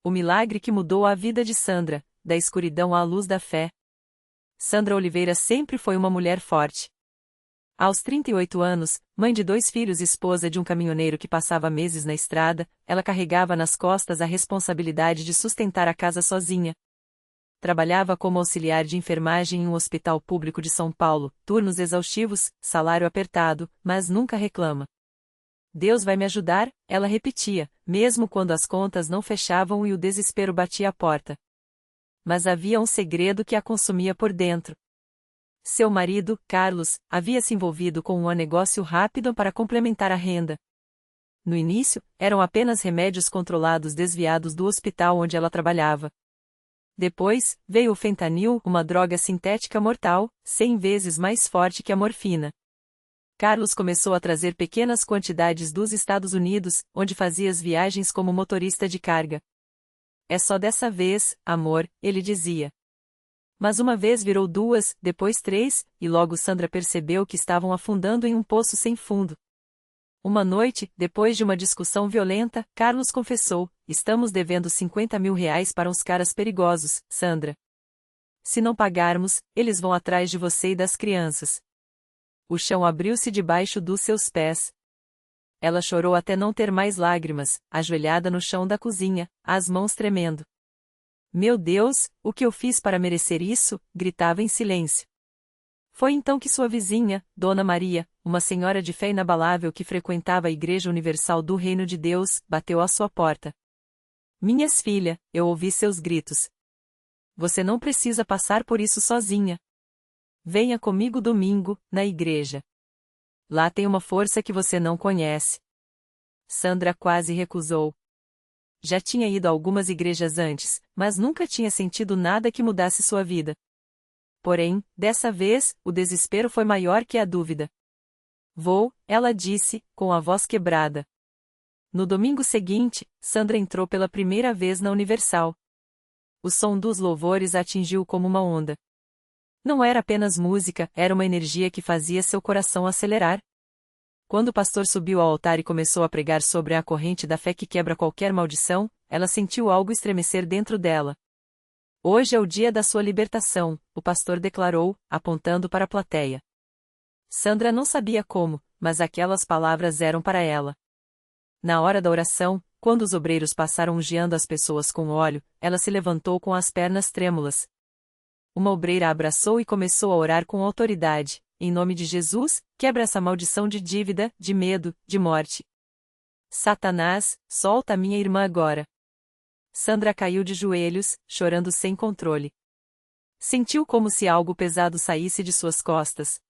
O milagre que mudou a vida de Sandra, da escuridão à luz da fé. Sandra Oliveira sempre foi uma mulher forte. Aos 38 anos, mãe de 2 filhos e esposa de um caminhoneiro que passava meses na estrada, ela carregava nas costas a responsabilidade de sustentar a casa sozinha. Trabalhava como auxiliar de enfermagem em um hospital público de São Paulo, turnos exaustivos, salário apertado, mas nunca reclama. Deus vai me ajudar, ela repetia, mesmo quando as contas não fechavam e o desespero batia a porta. Mas havia um segredo que a consumia por dentro. Seu marido, Carlos, havia se envolvido com um negócio rápido para complementar a renda. No início, eram apenas remédios controlados desviados do hospital onde ela trabalhava. Depois, veio o fentanil, uma droga sintética mortal, 100 vezes mais forte que a morfina. Carlos começou a trazer pequenas quantidades dos Estados Unidos, onde fazia as viagens como motorista de carga. É só dessa vez, amor, ele dizia. Mas uma vez virou 2, depois 3, e logo Sandra percebeu que estavam afundando em um poço sem fundo. Uma noite, depois de uma discussão violenta, Carlos confessou: estamos devendo R$50 mil para uns caras perigosos, Sandra. Se não pagarmos, eles vão atrás de você e das crianças. O chão abriu-se debaixo dos seus pés. Ela chorou até não ter mais lágrimas, ajoelhada no chão da cozinha, as mãos tremendo. Meu Deus, o que eu fiz para merecer isso? Gritava em silêncio. Foi então que sua vizinha, Dona Maria, uma senhora de fé inabalável que frequentava a Igreja Universal do Reino de Deus, bateu à sua porta. Minhas filhas, eu ouvi seus gritos. Você não precisa passar por isso sozinha. Venha comigo domingo, na igreja. Lá tem uma força que você não conhece. Sandra quase recusou. Já tinha ido a algumas igrejas antes, mas nunca tinha sentido nada que mudasse sua vida. Porém, dessa vez, o desespero foi maior que a dúvida. Vou, ela disse, com a voz quebrada. No domingo seguinte, Sandra entrou pela primeira vez na Universal. O som dos louvores a atingiu como uma onda. Não era apenas música, era uma energia que fazia seu coração acelerar. Quando o pastor subiu ao altar e começou a pregar sobre a corrente da fé que quebra qualquer maldição, ela sentiu algo estremecer dentro dela. Hoje é o dia da sua libertação, o pastor declarou, apontando para a plateia. Sandra não sabia como, mas aquelas palavras eram para ela. Na hora da oração, quando os obreiros passaram ungindo as pessoas com óleo, ela se levantou com as pernas trêmulas. Uma obreira a abraçou e começou a orar com autoridade. Em nome de Jesus, quebra essa maldição de dívida, de medo, de morte. Satanás, solta minha irmã agora. Sandra caiu de joelhos, chorando sem controle. Sentiu como se algo pesado saísse de suas costas.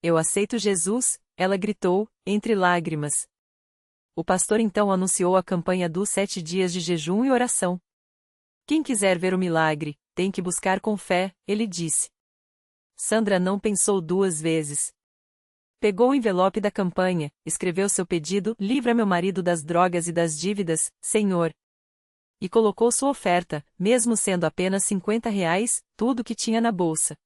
Eu aceito Jesus, ela gritou, entre lágrimas. O pastor então anunciou a campanha dos 7 dias de jejum e oração. Quem quiser ver o milagre, tem que buscar com fé, ele disse. Sandra não pensou 2 vezes. Pegou o envelope da campanha, escreveu seu pedido: livra meu marido das drogas e das dívidas, Senhor. E colocou sua oferta, mesmo sendo apenas R$50, tudo que tinha na bolsa.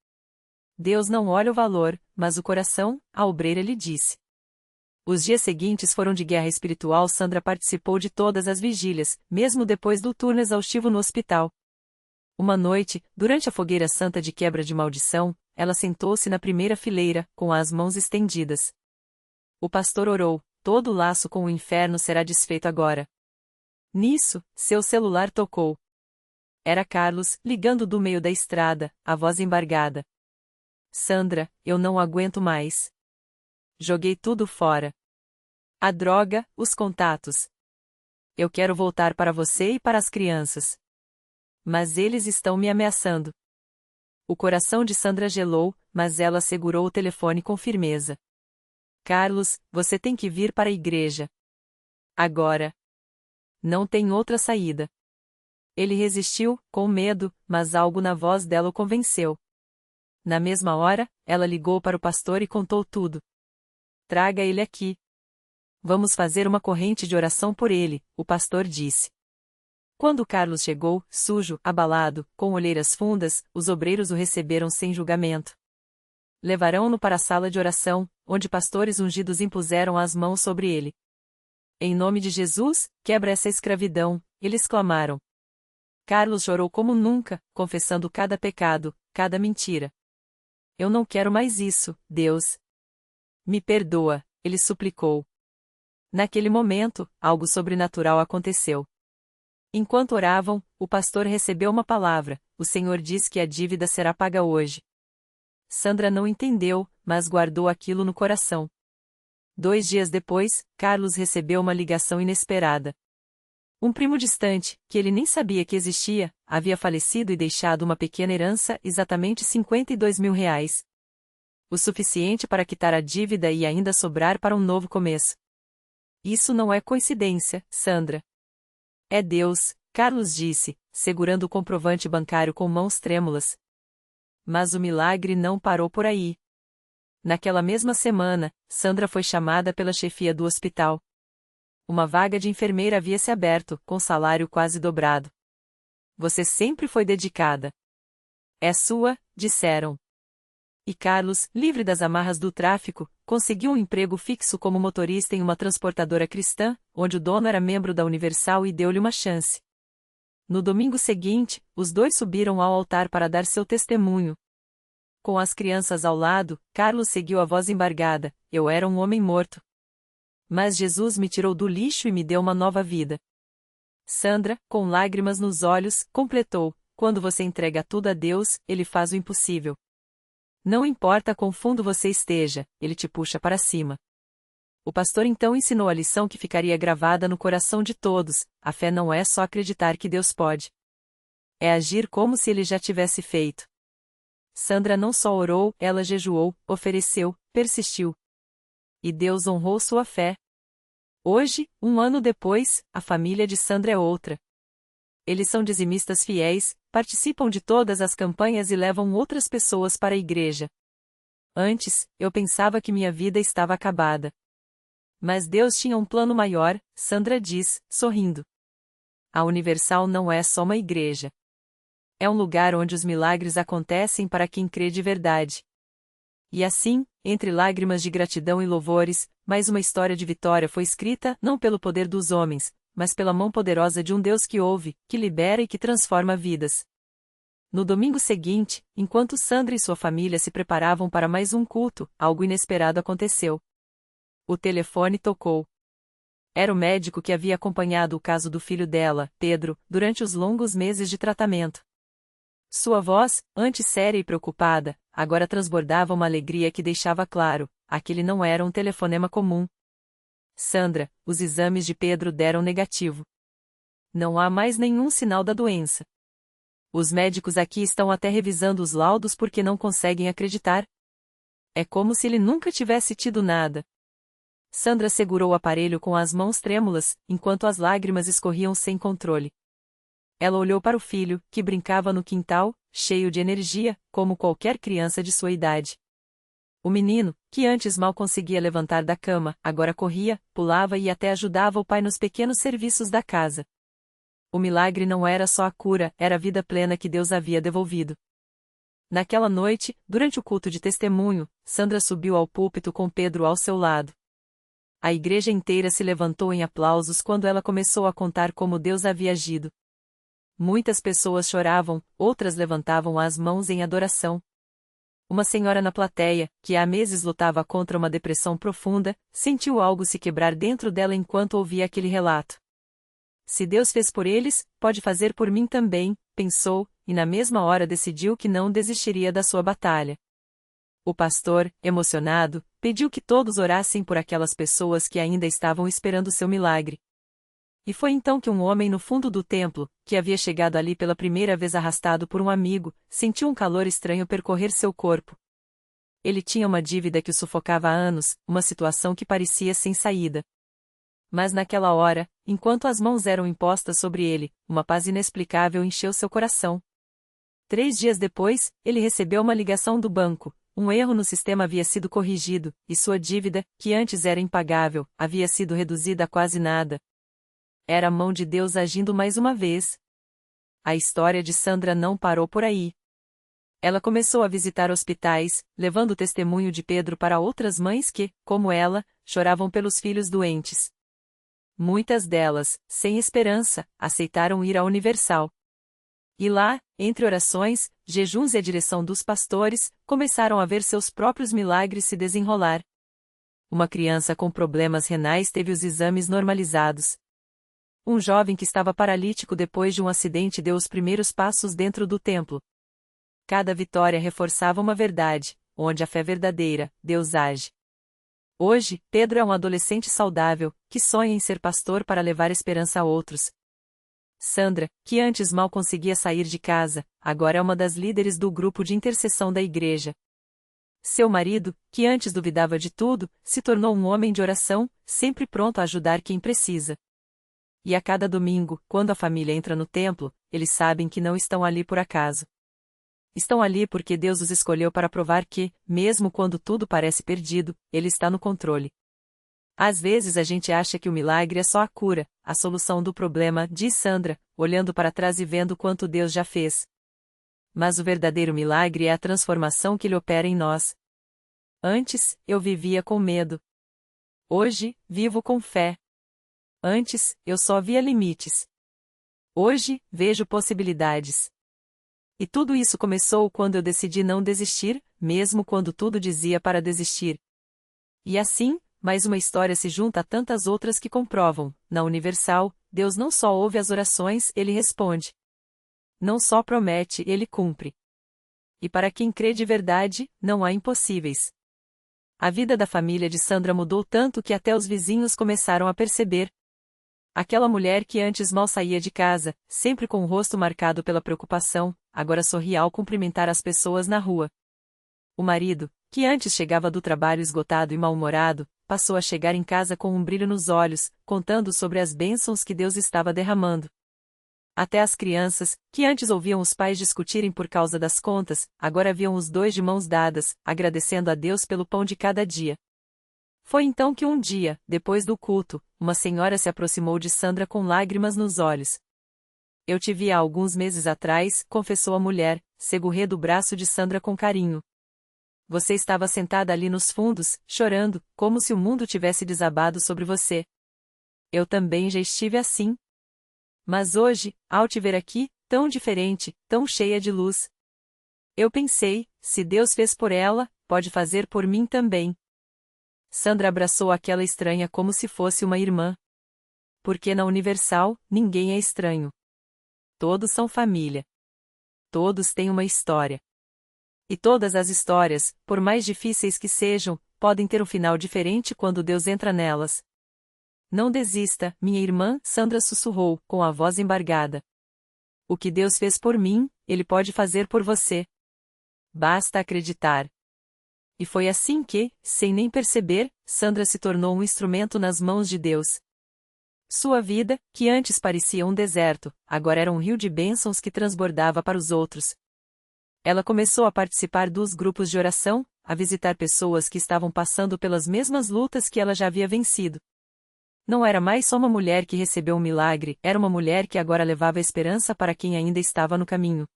Deus não olha o valor, mas o coração, a obreira lhe disse. Os dias seguintes foram de guerra espiritual. Sandra participou de todas as vigílias, mesmo depois do turno exaustivo no hospital. Uma noite, durante a fogueira santa de quebra de maldição, ela sentou-se na primeira fileira, com as mãos estendidas. O pastor orou: todo o laço com o inferno será desfeito agora. Nisso, seu celular tocou. Era Carlos, ligando do meio da estrada, a voz embargada. Sandra, eu não aguento mais. Joguei tudo fora. A droga, os contatos. Eu quero voltar para você e para as crianças. Mas eles estão me ameaçando. O coração de Sandra gelou, mas ela segurou o telefone com firmeza. Carlos, você tem que vir para a igreja. Agora. Não tem outra saída. Ele resistiu, com medo, mas algo na voz dela o convenceu. Na mesma hora, ela ligou para o pastor e contou tudo. Traga ele aqui. Vamos fazer uma corrente de oração por ele, o pastor disse. Quando Carlos chegou, sujo, abalado, com olheiras fundas, os obreiros o receberam sem julgamento. Levarão-no para a sala de oração, onde pastores ungidos impuseram as mãos sobre ele. Em nome de Jesus, quebra essa escravidão, eles clamaram. Carlos chorou como nunca, confessando cada pecado, cada mentira. Eu não quero mais isso, Deus. Me perdoa, ele suplicou. Naquele momento, algo sobrenatural aconteceu. Enquanto oravam, o pastor recebeu uma palavra: o Senhor diz que a dívida será paga hoje. Sandra não entendeu, mas guardou aquilo no coração. 2 dias depois, Carlos recebeu uma ligação inesperada. Um primo distante, que ele nem sabia que existia, havia falecido e deixado uma pequena herança, exatamente R$ 52.000. O suficiente para quitar a dívida e ainda sobrar para um novo começo. Isso não é coincidência, Sandra. É Deus, Carlos disse, segurando o comprovante bancário com mãos trêmulas. Mas o milagre não parou por aí. Naquela mesma semana, Sandra foi chamada pela chefia do hospital. Uma vaga de enfermeira havia se aberto, com salário quase dobrado. Você sempre foi dedicada. É sua, disseram. E Carlos, livre das amarras do tráfico, conseguiu um emprego fixo como motorista em uma transportadora cristã, onde o dono era membro da Universal e deu-lhe uma chance. No domingo seguinte, os dois subiram ao altar para dar seu testemunho. Com as crianças ao lado, Carlos seguiu a voz embargada: eu era um homem morto. Mas Jesus me tirou do lixo e me deu uma nova vida. Sandra, com lágrimas nos olhos, completou: quando você entrega tudo a Deus, Ele faz o impossível. Não importa quão fundo você esteja, Ele te puxa para cima. O pastor então ensinou a lição que ficaria gravada no coração de todos: a fé não é só acreditar que Deus pode. É agir como se Ele já tivesse feito. Sandra não só orou, ela jejuou, ofereceu, persistiu. E Deus honrou sua fé. Hoje, 1 ano depois, a família de Sandra é outra. Eles são dizimistas fiéis, participam de todas as campanhas e levam outras pessoas para a igreja. Antes, eu pensava que minha vida estava acabada. Mas Deus tinha um plano maior, Sandra diz, sorrindo. A Universal não é só uma igreja. É um lugar onde os milagres acontecem para quem crê de verdade. E assim, entre lágrimas de gratidão e louvores, mais uma história de vitória foi escrita, não pelo poder dos homens, mas pela mão poderosa de um Deus que ouve, que libera e que transforma vidas. No domingo seguinte, enquanto Sandra e sua família se preparavam para mais um culto, algo inesperado aconteceu. O telefone tocou. Era o médico que havia acompanhado o caso do filho dela, Pedro, durante os longos meses de tratamento. Sua voz, antes séria e preocupada, agora transbordava uma alegria que deixava claro: aquele não era um telefonema comum. Sandra, os exames de Pedro deram negativo. Não há mais nenhum sinal da doença. Os médicos aqui estão até revisando os laudos porque não conseguem acreditar. É como se ele nunca tivesse tido nada. Sandra segurou o aparelho com as mãos trêmulas, enquanto as lágrimas escorriam sem controle. Ela olhou para o filho, que brincava no quintal, cheio de energia, como qualquer criança de sua idade. O menino, que antes mal conseguia levantar da cama, agora corria, pulava e até ajudava o pai nos pequenos serviços da casa. O milagre não era só a cura, era a vida plena que Deus havia devolvido. Naquela noite, durante o culto de testemunho, Sandra subiu ao púlpito com Pedro ao seu lado. A igreja inteira se levantou em aplausos quando ela começou a contar como Deus havia agido. Muitas pessoas choravam, outras levantavam as mãos em adoração. Uma senhora na plateia, que há meses lutava contra uma depressão profunda, sentiu algo se quebrar dentro dela enquanto ouvia aquele relato. Se Deus fez por eles, pode fazer por mim também, pensou, e na mesma hora decidiu que não desistiria da sua batalha. O pastor, emocionado, pediu que todos orassem por aquelas pessoas que ainda estavam esperando seu milagre. E foi então que um homem no fundo do templo, que havia chegado ali pela primeira vez arrastado por um amigo, sentiu um calor estranho percorrer seu corpo. Ele tinha uma dívida que o sufocava há anos, uma situação que parecia sem saída. Mas naquela hora, enquanto as mãos eram impostas sobre ele, uma paz inexplicável encheu seu coração. 3 dias depois, ele recebeu uma ligação do banco. Um erro no sistema havia sido corrigido, e sua dívida, que antes era impagável, havia sido reduzida a quase nada. Era a mão de Deus agindo mais uma vez. A história de Sandra não parou por aí. Ela começou a visitar hospitais, levando o testemunho de Pedro para outras mães que, como ela, choravam pelos filhos doentes. Muitas delas, sem esperança, aceitaram ir à Universal. E lá, entre orações, jejuns e a direção dos pastores, começaram a ver seus próprios milagres se desenrolar. Uma criança com problemas renais teve os exames normalizados. Um jovem que estava paralítico depois de um acidente deu os primeiros passos dentro do templo. Cada vitória reforçava uma verdade: onde a fé verdadeira, Deus age. Hoje, Pedro é um adolescente saudável, que sonha em ser pastor para levar esperança a outros. Sandra, que antes mal conseguia sair de casa, agora é uma das líderes do grupo de intercessão da igreja. Seu marido, que antes duvidava de tudo, se tornou um homem de oração, sempre pronto a ajudar quem precisa. E a cada domingo, quando a família entra no templo, eles sabem que não estão ali por acaso. Estão ali porque Deus os escolheu para provar que, mesmo quando tudo parece perdido, Ele está no controle. Às vezes a gente acha que o milagre é só a cura, a solução do problema, diz Sandra, olhando para trás e vendo quanto Deus já fez. Mas o verdadeiro milagre é a transformação que Ele opera em nós. Antes, eu vivia com medo. Hoje, vivo com fé. Antes, eu só via limites. Hoje, vejo possibilidades. E tudo isso começou quando eu decidi não desistir, mesmo quando tudo dizia para desistir. E assim, mais uma história se junta a tantas outras que comprovam: na Universal, Deus não só ouve as orações, Ele responde. Não só promete, Ele cumpre. E para quem crê de verdade, não há impossíveis. A vida da família de Sandra mudou tanto que até os vizinhos começaram a perceber. Aquela mulher que antes mal saía de casa, sempre com o rosto marcado pela preocupação, agora sorria ao cumprimentar as pessoas na rua. O marido, que antes chegava do trabalho esgotado e mal-humorado, passou a chegar em casa com um brilho nos olhos, contando sobre as bênçãos que Deus estava derramando. Até as crianças, que antes ouviam os pais discutirem por causa das contas, agora viam os dois de mãos dadas, agradecendo a Deus pelo pão de cada dia. Foi então que um dia, depois do culto, uma senhora se aproximou de Sandra com lágrimas nos olhos. Eu te vi há alguns meses atrás, confessou a mulher, segurando o braço de Sandra com carinho. Você estava sentada ali nos fundos, chorando, como se o mundo tivesse desabado sobre você. Eu também já estive assim. Mas hoje, ao te ver aqui, tão diferente, tão cheia de luz, eu pensei, se Deus fez por ela, pode fazer por mim também. Sandra abraçou aquela estranha como se fosse uma irmã. Porque na Universal, ninguém é estranho. Todos são família. Todos têm uma história. E todas as histórias, por mais difíceis que sejam, podem ter um final diferente quando Deus entra nelas. Não desista, minha irmã, Sandra sussurrou, com a voz embargada. O que Deus fez por mim, Ele pode fazer por você. Basta acreditar. E foi assim que, sem nem perceber, Sandra se tornou um instrumento nas mãos de Deus. Sua vida, que antes parecia um deserto, agora era um rio de bênçãos que transbordava para os outros. Ela começou a participar dos grupos de oração, a visitar pessoas que estavam passando pelas mesmas lutas que ela já havia vencido. Não era mais só uma mulher que recebeu um milagre, era uma mulher que agora levava esperança para quem ainda estava no caminho.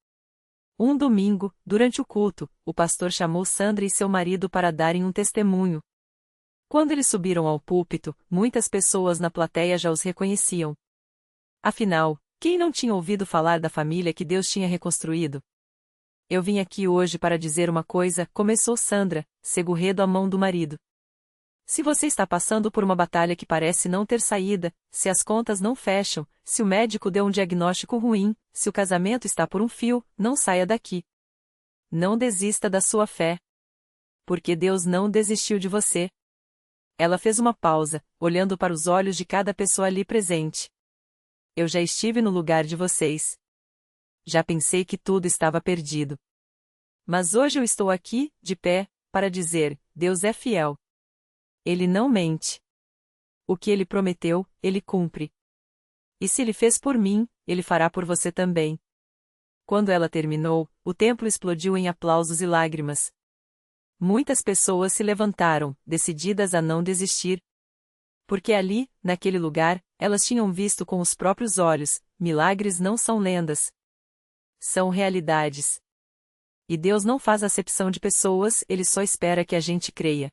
Um domingo, durante o culto, o pastor chamou Sandra e seu marido para darem um testemunho. Quando eles subiram ao púlpito, muitas pessoas na plateia já os reconheciam. Afinal, quem não tinha ouvido falar da família que Deus tinha reconstruído? Eu vim aqui hoje para dizer uma coisa, começou Sandra, segurando a mão do marido. Se você está passando por uma batalha que parece não ter saída, se as contas não fecham, se o médico deu um diagnóstico ruim, se o casamento está por um fio, não saia daqui. Não desista da sua fé. Porque Deus não desistiu de você. Ela fez uma pausa, olhando para os olhos de cada pessoa ali presente. Eu já estive no lugar de vocês. Já pensei que tudo estava perdido. Mas hoje eu estou aqui, de pé, para dizer: Deus é fiel. Ele não mente. O que Ele prometeu, Ele cumpre. E se Ele fez por mim, Ele fará por você também. Quando ela terminou, o templo explodiu em aplausos e lágrimas. Muitas pessoas se levantaram, decididas a não desistir. Porque ali, naquele lugar, elas tinham visto com os próprios olhos: milagres não são lendas. São realidades. E Deus não faz acepção de pessoas, Ele só espera que a gente creia.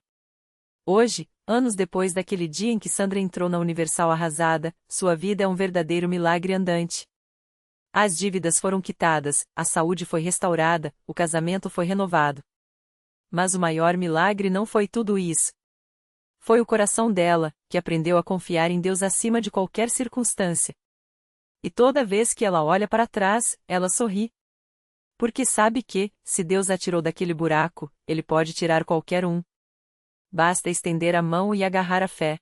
Hoje, anos depois daquele dia em que Sandra entrou na Universal arrasada, sua vida é um verdadeiro milagre andante. As dívidas foram quitadas, a saúde foi restaurada, o casamento foi renovado. Mas o maior milagre não foi tudo isso. Foi o coração dela, que aprendeu a confiar em Deus acima de qualquer circunstância. E toda vez que ela olha para trás, ela sorri. Porque sabe que, se Deus a tirou daquele buraco, Ele pode tirar qualquer um. Basta estender a mão e agarrar a fé.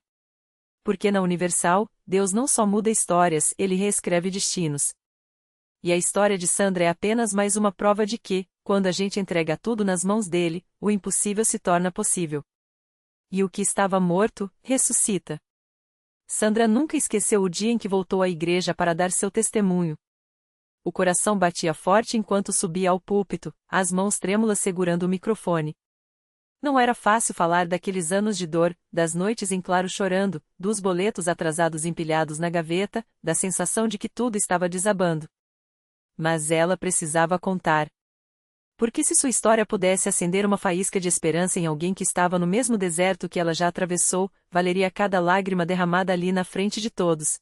Porque na Universal, Deus não só muda histórias, Ele reescreve destinos. E a história de Sandra é apenas mais uma prova de que, quando a gente entrega tudo nas mãos dele, o impossível se torna possível. E o que estava morto, ressuscita. Sandra nunca esqueceu o dia em que voltou à igreja para dar seu testemunho. O coração batia forte enquanto subia ao púlpito, as mãos trêmulas segurando o microfone. Não era fácil falar daqueles anos de dor, das noites em claro chorando, dos boletos atrasados empilhados na gaveta, da sensação de que tudo estava desabando. Mas ela precisava contar. Porque se sua história pudesse acender uma faísca de esperança em alguém que estava no mesmo deserto que ela já atravessou, valeria cada lágrima derramada ali na frente de todos.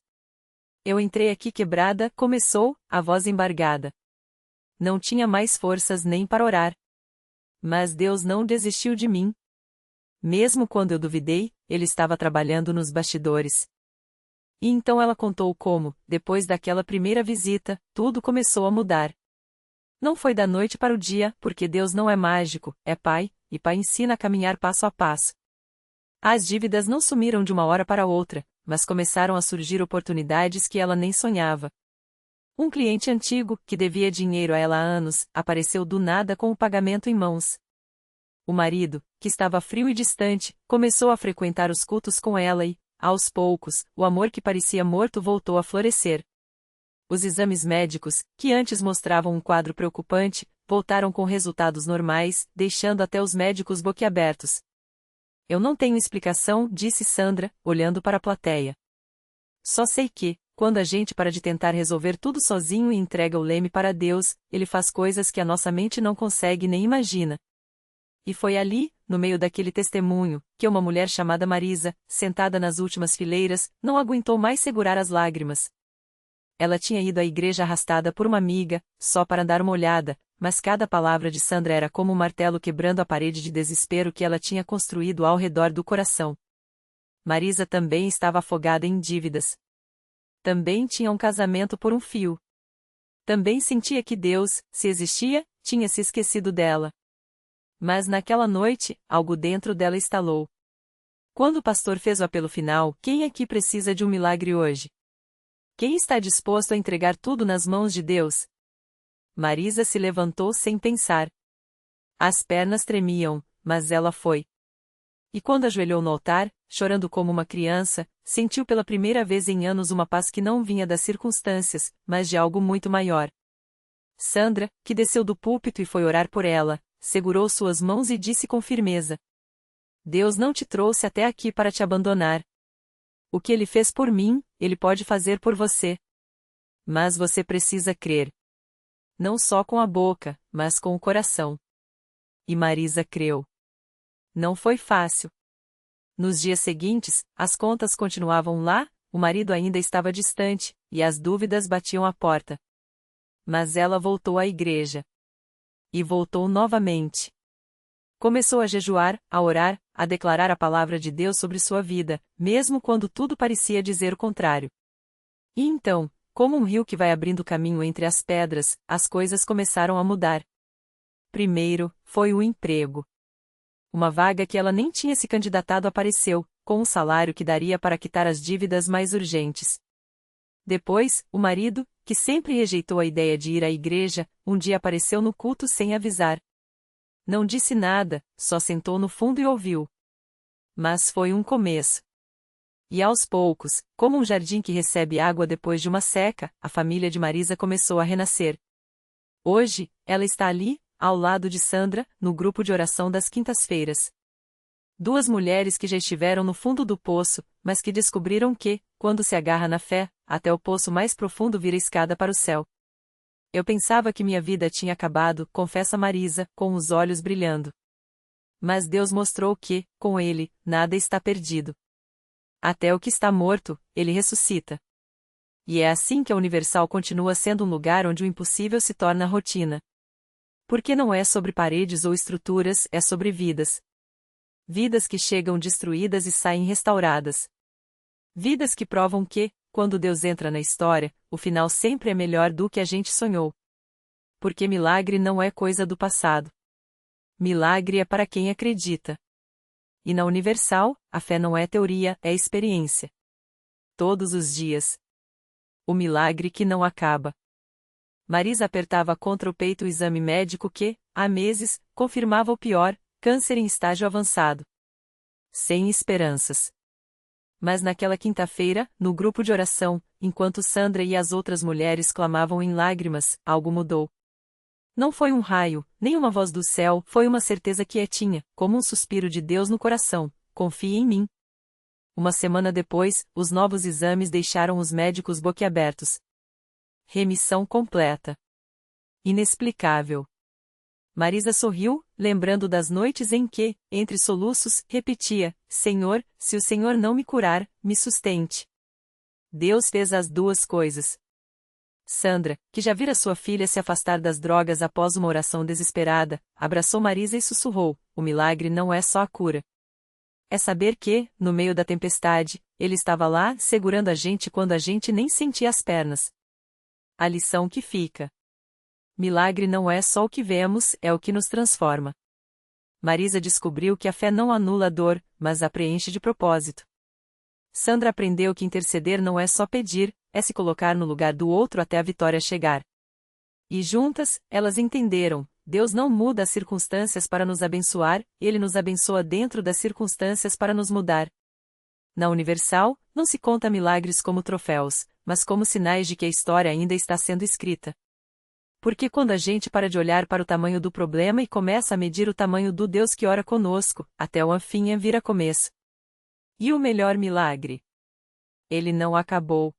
Eu entrei aqui quebrada, começou, a voz embargada. Não tinha mais forças nem para orar. Mas Deus não desistiu de mim. Mesmo quando eu duvidei, Ele estava trabalhando nos bastidores. E então ela contou como, depois daquela primeira visita, tudo começou a mudar. Não foi da noite para o dia, porque Deus não é mágico, é Pai, e Pai ensina a caminhar passo a passo. As dívidas não sumiram de uma hora para outra, mas começaram a surgir oportunidades que ela nem sonhava. Um cliente antigo, que devia dinheiro a ela há anos, apareceu do nada com o pagamento em mãos. O marido, que estava frio e distante, começou a frequentar os cultos com ela e, aos poucos, o amor que parecia morto voltou a florescer. Os exames médicos, que antes mostravam um quadro preocupante, voltaram com resultados normais, deixando até os médicos boquiabertos. Eu não tenho explicação, disse Sandra, olhando para a plateia. Só sei que, quando a gente para de tentar resolver tudo sozinho e entrega o leme para Deus, Ele faz coisas que a nossa mente não consegue nem imagina. E foi ali, no meio daquele testemunho, que uma mulher chamada Marisa, sentada nas últimas fileiras, não aguentou mais segurar as lágrimas. Ela tinha ido à igreja arrastada por uma amiga, só para dar uma olhada, mas cada palavra de Sandra era como um martelo quebrando a parede de desespero que ela tinha construído ao redor do coração. Marisa também estava afogada em dívidas. Também tinha um casamento por um fio. Também sentia que Deus, se existia, tinha se esquecido dela. Mas naquela noite, algo dentro dela estalou. Quando o pastor fez o apelo final, quem aqui precisa de um milagre hoje? Quem está disposto a entregar tudo nas mãos de Deus? Marisa se levantou sem pensar. As pernas tremiam, mas ela foi. E quando ajoelhou no altar, chorando como uma criança, sentiu pela primeira vez em anos uma paz que não vinha das circunstâncias, mas de algo muito maior. Sandra, que desceu do púlpito e foi orar por ela, segurou suas mãos e disse com firmeza: Deus não te trouxe até aqui para te abandonar. O que Ele fez por mim, Ele pode fazer por você. Mas você precisa crer. Não só com a boca, mas com o coração. E Marisa creu. Não foi fácil. Nos dias seguintes, as contas continuavam lá, o marido ainda estava distante, e as dúvidas batiam à porta. Mas ela voltou à igreja. E voltou novamente. Começou a jejuar, a orar, a declarar a palavra de Deus sobre sua vida, mesmo quando tudo parecia dizer o contrário. E então, como um rio que vai abrindo caminho entre as pedras, as coisas começaram a mudar. Primeiro, foi o emprego. Uma vaga que ela nem tinha se candidatado apareceu, com um salário que daria para quitar as dívidas mais urgentes. Depois, o marido, que sempre rejeitou a ideia de ir à igreja, um dia apareceu no culto sem avisar. Não disse nada, só sentou no fundo e ouviu. Mas foi um começo. E aos poucos, como um jardim que recebe água depois de uma seca, a família de Marisa começou a renascer. Hoje, ela está ali, ao lado de Sandra, no grupo de oração das quintas-feiras. Duas mulheres que já estiveram no fundo do poço, mas que descobriram que, quando se agarra na fé, até o poço mais profundo vira escada para o céu. Eu pensava que minha vida tinha acabado, confessa Marisa, com os olhos brilhando. Mas Deus mostrou que, com Ele, nada está perdido. Até o que está morto, Ele ressuscita. E é assim que a Universal continua sendo um lugar onde o impossível se torna rotina. Porque não é sobre paredes ou estruturas, é sobre vidas. Vidas que chegam destruídas e saem restauradas. Vidas que provam que, quando Deus entra na história, o final sempre é melhor do que a gente sonhou. Porque milagre não é coisa do passado. Milagre é para quem acredita. E na Universal, a fé não é teoria, é experiência. Todos os dias. O milagre que não acaba. Marisa apertava contra o peito o exame médico que, há meses, confirmava o pior, câncer em estágio avançado. Sem esperanças. Mas naquela quinta-feira, no grupo de oração, enquanto Sandra e as outras mulheres clamavam em lágrimas, algo mudou. Não foi um raio, nem uma voz do céu, foi uma certeza quietinha, como um suspiro de Deus no coração: confie em mim. Uma semana depois, os novos exames deixaram os médicos boquiabertos. Remissão completa. Inexplicável. Marisa sorriu, lembrando das noites em que, entre soluços, repetia: Senhor, se o Senhor não me curar, me sustente. Deus fez as duas coisas. Sandra, que já vira sua filha se afastar das drogas após uma oração desesperada, abraçou Marisa e sussurrou: o milagre não é só a cura. É saber que, no meio da tempestade, Ele estava lá, segurando a gente quando a gente nem sentia as pernas. A lição que fica. Milagre não é só o que vemos, é o que nos transforma. Marisa descobriu que a fé não anula a dor, mas a preenche de propósito. Sandra aprendeu que interceder não é só pedir, é se colocar no lugar do outro até a vitória chegar. E juntas, elas entenderam: Deus não muda as circunstâncias para nos abençoar, Ele nos abençoa dentro das circunstâncias para nos mudar. Na Universal, não se conta milagres como troféus, mas como sinais de que a história ainda está sendo escrita. Porque quando a gente para de olhar para o tamanho do problema e começa a medir o tamanho do Deus que ora conosco, até o fim vira começo. E o melhor milagre? Ele não acabou.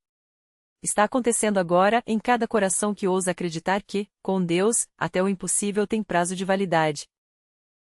Está acontecendo agora em cada coração que ousa acreditar que, com Deus, até o impossível tem prazo de validade.